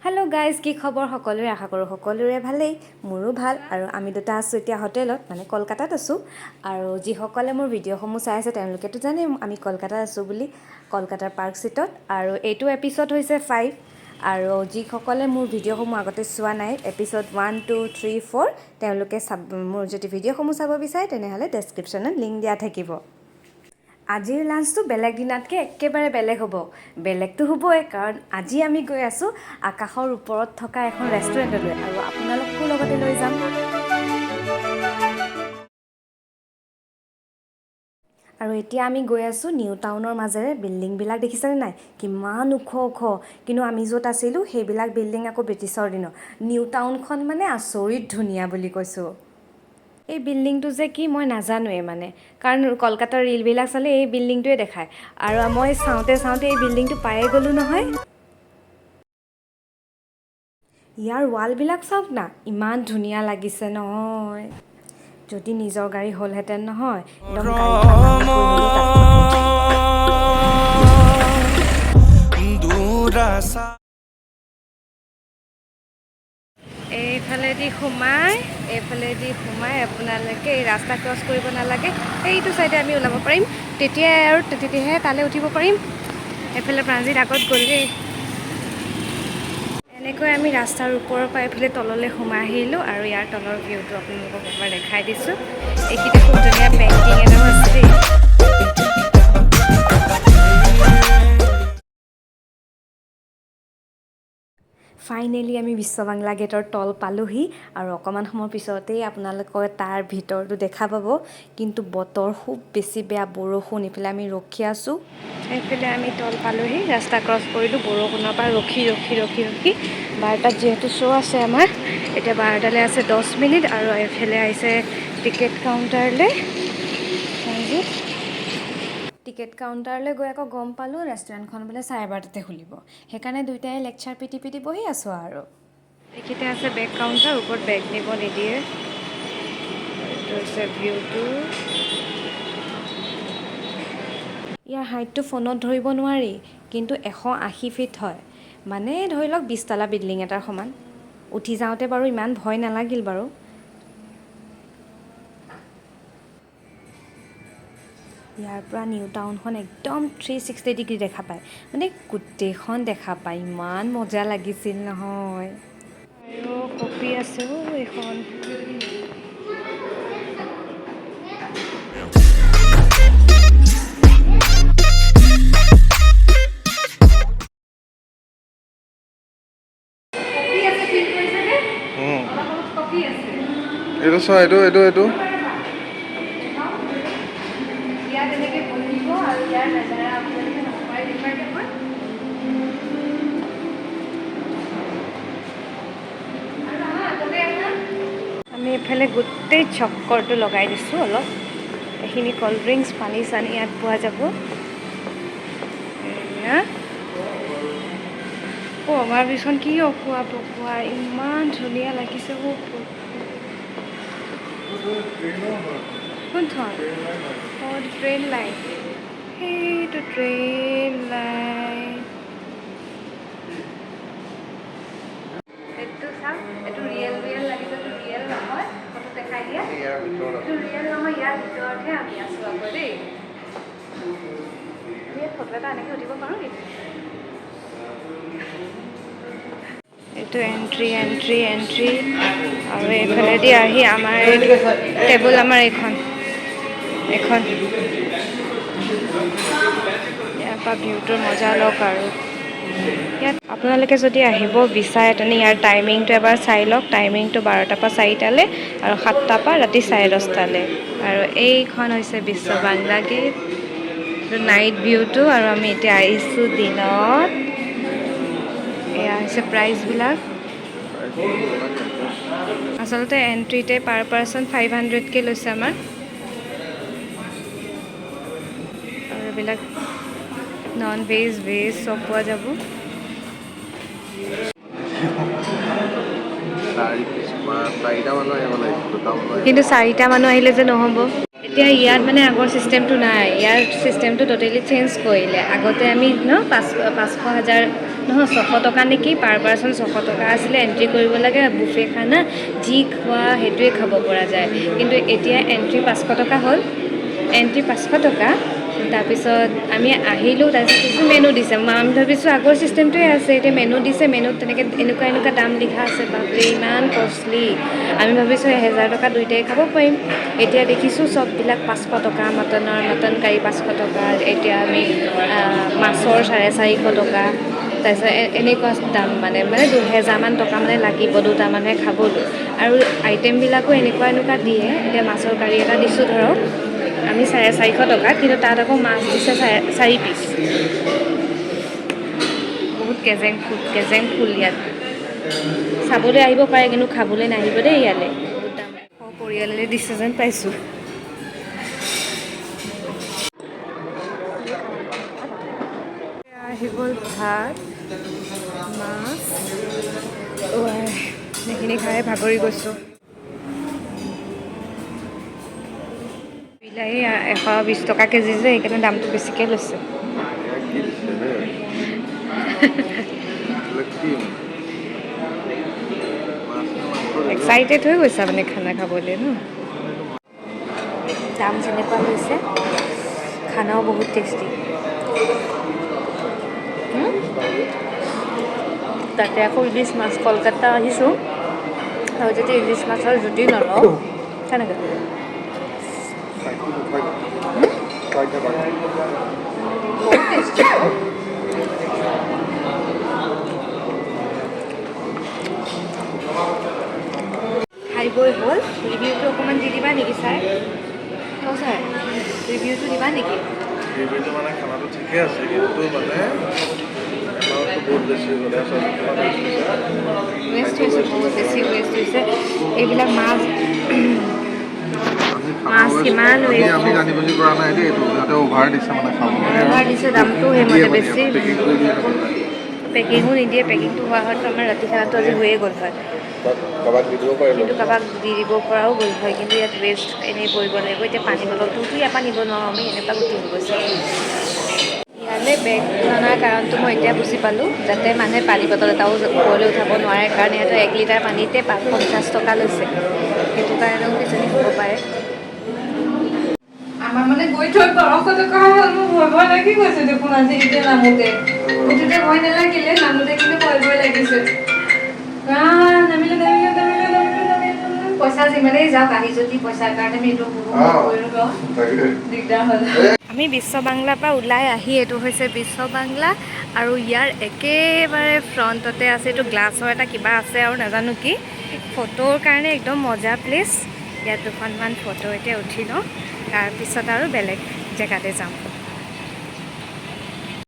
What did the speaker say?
Hello guys की खबर सकलोरे आशा करूँ सकलोरे भालेই मोरो ভাল আৰু আমি দুটা আছো এতিয়া হোটেলত মানে কলকাতাত আছো আৰু যি সকলে মোৰ ভিডিঅ'সমূহ চাই আছে তেওঁলোকেতো জানে আমি কলকাতাত আছো বুলি কলকাতাৰ পাৰ্ক সিটত আৰু এইটো এপিসোড হৈছে 5 আৰু যি সকলে মোৰ ভিডিঅ'সমূহ আগতে চোৱা নাই এপিসোড 1 2 3 4 তেওঁলোকে মোৰ যদি ভিডিঅ'সমূহ চাব বিচাৰে তেনেহলে ডেসক্ৰিপচনত লিংক দিয়া থাকিব আজিৰ লাঞ্চটো বেলেগ দিনাতকৈ একেবাৰে বেলেগ হ'ব বেলেগটো হ'বই কাৰণ আজি আমি গৈ আছো আকাশৰ ওপৰত থকা এখন ৰেষ্টুৰেণ্টলৈ আৰু আপোনালোককো লগতে লৈ যাম আৰু এতিয়া আমি গৈ আছো নিউ টাউনৰ মাজেৰে বিল্ডিংবিলাক দেখিছেনে নাই কিমান ওখ ওখ কিন্তু আমি য'ত আছিলো সেইবিলাক বিল্ডিং আকৌ ব্ৰিটিছৰ দিনৰ নিউ টাউনখন মানে আচৰিত ধুনীয়া বুলি কৈছো এই বিল্ডিংটো যে কি মই নাজানোৱে মানে কাৰণ কলকাতাৰ ৰিলবিলাক চালে এই বিল্ডিংটোৱে দেখায় আৰু মই চাওঁতে এই বিল্ডিংটো পায়ে গ'লো নহয় ইয়াৰ ৱালবিলাক চাওক না ইমান ধুনীয়া লাগিছে নহয় যদি নিজৰ গাড়ী হ'লহেঁতেন নহয় একদম গাড়ীখন এইফালেদি সোমাই আপোনালোকে এই ৰাস্তা ক্ৰছ কৰিব নালাগে এইটো সাইডে আমি ওলাব পাৰিম তেতিয়াহে তালে উঠিব পাৰিম এফালে প্ৰাঞ্জিত আগত গ'লগৈ এনেকৈ আমি ৰাস্তাৰ ওপৰৰ পৰা এফালে তললৈ সোমাই আহিলোঁ আৰু ইয়াৰ তলৰ ভিউটো আপোনালোকক এবাৰ দেখাই দিছোঁ এইখিনিতে খুব ধুনীয়া পেইণ্টিং এটাও আছে দেই ফাইনেলি আমি বিশ্ব বাংলা গেটৰ তল পালোহি আৰু অকমান সময়ৰ পিছতেই আপোনালোকক তাৰ ভিতৰটো দেখা পাব কিন্তু বতৰ খুব বেছি বেয়া বৰষুণ ইফালে আমি ৰখি আছো এইফালে আমি তল পালোহি ৰাস্তা ক্ৰছ কৰিলোঁ বৰষুণৰ পৰা ৰখি বাৰটাত যিহেতু শ্ব' আছে আমাৰ এতিয়া বাৰটালৈ আছে 10 মিনিট আৰু এইফালে আহিছে টিকেট কাউণ্টাৰলৈ গৈ আকৌ গম পালোঁ ৰেষ্টুৰেণ্টখন বোলে 12:30 খুলিব সেইকাৰণে দুইটাই লেকচাৰ পিটি বহি আছোঁ আৰু এইখিনিতে আছে বেগ কাউণ্টাৰ ওপৰত বেগ নিব নিদিয়ে এইটো হৈছে ভিউটো ইয়াৰ হাইটটো ফোনত ধৰিব নোৱাৰি কিন্তু 180 ফিট হয় মানে ধৰি লওক 20 তলা বিল্ডিং এটাৰ সমান উঠি যাওঁতে বাৰু ইমান ভয় নালাগিল বাৰু ইয়াৰ পৰা নিউ টাউনখন একদম 360 ডিগ্ৰী দেখা পায় মানে গোটেইখন দেখা পায় ইমান মজা লাগিছিল নহয় আৰু কপি আছে এইখন এইটো চোৱা এইটো ইয়াত এনেকৈ বহিব আৰু ইয়াৰ নাজাৰা আপোনালোকে নকৰাই দেখুৱাই আমি এইফালে গোটেই চক্কৰটো লগাই দিছোঁ অলপ এইখিনি ক'ল্ড ড্ৰিংকছ পানী চানী ইয়াত পোৱা যাব আমাৰ পিছত কি অকোৱা পকোৱা ইমান ধুনীয়া লাগিছে কোনখন ট্ৰেইন লাইন সেইটো ট্ৰেইন লাইন এইটো চাওক এইটো ৰিয়েল লাগিছে এইটো ৰিয়েল নহয় ফটো দেখাই দিয়া এইটো ৰিয়েল নহয় ইয়াৰ ভিতৰতহে আমি আছোঁ আকৌ দেই আমি ফটো এটা এনেকৈ উঠিব পাৰোঁ নেকি এইটো এণ্ট্ৰি আৰু এইফালেদি আহি আমাৰ টেবুল আমাৰ এইখন ইয়াৰ পৰা ভিউটোৰ মজা লওক আৰু ইয়াত আপোনালোকে যদি আহিব বিচাৰে তেনে ইয়াৰ টাইমিংটো এবাৰ চাই লওক টাইমিংটো 12টাৰ পৰা 4টালৈ আৰু 7টাৰ পৰা ৰাতি 10:30টালৈ আৰু এইখন হৈছে বিশ্ব বাংলা গেট নাইট ভিউটো আৰু আমি এতিয়া আহিছোঁ দিনত এয়া হৈছে প্ৰাইচবিলাক আচলতে এণ্ট্ৰিতে পাৰ পাৰ্চন 500কৈ লৈছে আমাৰ আৰু এইবিলাক নন ভেজ চব পোৱা যাব কিন্তু 4টা মানুহ আহিলে যে নহ'ব এতিয়া ইয়াত মানে আগৰ চিষ্টেমটো নাই, ইয়াৰ চিষ্টেমটো ট'টেলি চেঞ্জ কৰিলে। আগতে আমি 500,000 নহয় 600 টকা নেকি পাৰ পাৰ্চন 600 টকা আছিলে, এণ্ট্ৰি কৰিব লাগে, বুফে খানা যি খোৱা সেইটোৱে খাব পৰা যায়। কিন্তু এতিয়া এণ্ট্ৰি 500 টকা হ'ল, এণ্ট্ৰি 500 টকা। তাৰপিছত আমি আহিলোঁ, তাৰপিছত মেনু দিছে। আমি ভাবিছোঁ আগৰ চিষ্টেমটোৱে আছে, এতিয়া মেনু দিছে, মেনুত তেনেকৈ এনেকুৱা দাম লিখা আছে। বাপৰে ইমান কষ্টলি। আমি ভাবিছোঁ 1000 টকা দুইটাই খাব পাৰিম। এতিয়া দেখিছোঁ চববিলাক 500 টকা, মটন কাৰী 500 টকা। এতিয়া আমি মাছৰ 450 টকা। তাৰপিছত এনেকুৱা দাম মানে 2000মান টকা মানে লাগিব দুটামানে খাবলৈ। আৰু আইটেমবিলাকো এনেকুৱা দিয়ে। এতিয়া মাছৰ কাৰী এটা দিছোঁ ধৰক আমি 450 টকা, কিন্তু তাত আকৌ মাছ দিছে 4 পিচ। বহুত কেজেং ফুল ইয়াত। চাবলৈ আহিব পাৰে, কিন্তু খাবলৈ নাহিব দেই ইয়ালৈ। বহুত দাম পৰিয়াললৈ দিছে যেন পাইছোঁ। আহি গ'ল ভাত, মাছ, সেইখিনি খাই ভাগৰি গৈছোঁ। বিলাহী 120 টকা কেজি যে, সেইকাৰণে দামটো বেছিকৈ লৈছে। এক্সাইটেড হৈ গৈছা মানে খানা খাবলৈ ন? দাম যেনেকুৱা হৈছে, খানাও বহুত টেষ্টি। তাতে আকৌ ইলিছ মাছ, কলকাতা আহিছোঁ আৰু যদি ইলিছ মাছৰ জুতি নলওঁ কেনেকৈ বহুত টেষ্টি। খাই বৈ হ'ল, ৰিভিউটো অকণমান দি দিবা নেকি ছাৰ? ছাৰ ৰিভিউটো দিবা নেকি? ৰিভিউটো মানে খানাটো ঠিকে আছে, কিন্তু মানে বহুত বেছি ৱেষ্ট হৈছে, বহুত বেছি ৱেষ্ট হৈছে। এইবিলাক মাছ কিমান ৱেষ্ট আমি জানি বুজি কৰা নাই দেই, এইটো সিহঁতে অভাৰ দিছে মানে খাবলৈ। অভাৰ দিছে, দামটো সেইমতে বেছি। পেকিং কৰি দি থাকে। পেকিঙো নিদিয়ে, পেকিংটো হোৱা হয়তো আমাৰ ৰাতি খানাটো আজি হৈয়ে গ'ল হয়। কাৰোবাক দি দিব পাৰিলো। কিন্তু কাৰোবাক দি দিব পৰাও গ'ল হয়, কিন্তু ইয়াত ৱেষ্ট এনেই পৰিব লাগিব। এতিয়া পানী বটলটোতো ইয়াৰ পৰা নিব নোৱাৰোঁ আমি, এনেকুৱা গতি হৈ গৈছে। ইয়ালৈ বেগ অনাৰ কাৰণটো মই এতিয়া বুজি পালোঁ, যাতে মানুহে পানী বটল এটাও ওপৰলৈ উঠাব নোৱাৰে, কাৰণ ইয়াতে 1 লিটাৰ পানীতে 50 টকা লৈছে। সেইটো কাৰণেও কিজানি হ'ব পাৰে। আমাৰ মানে গৈ থৈ 1200 টকা হ'ল, মোৰ ভয় লাগি গৈছে দেখোন আজি এতিয়া নামোতে। উঠোতে ভয় নালাগিলে, নামোতে কিন্তু ভয় লাগিছে। পইচা যিমানেই যাওক, আহি যদি পইচাৰ কাৰণে আমি এইটো দিগদাৰ হ'ল। আমি বিশ্ব বাংলাৰ পৰা ওলাই আহি, এইটো হৈছে বিশ্ব বাংলা, আৰু ইয়াৰ একেবাৰে ফ্ৰণ্টতে আছে এইটো গ্লাছৰ এটা কিবা আছে আৰু নাজানো কি। ফটোৰ কাৰণে একদম মজা প্লেচ। ইয়াত 2খনমান ফটো এতিয়া উঠি লওঁ, তাৰপিছত আৰু বেলেগ জেগাতে যাম।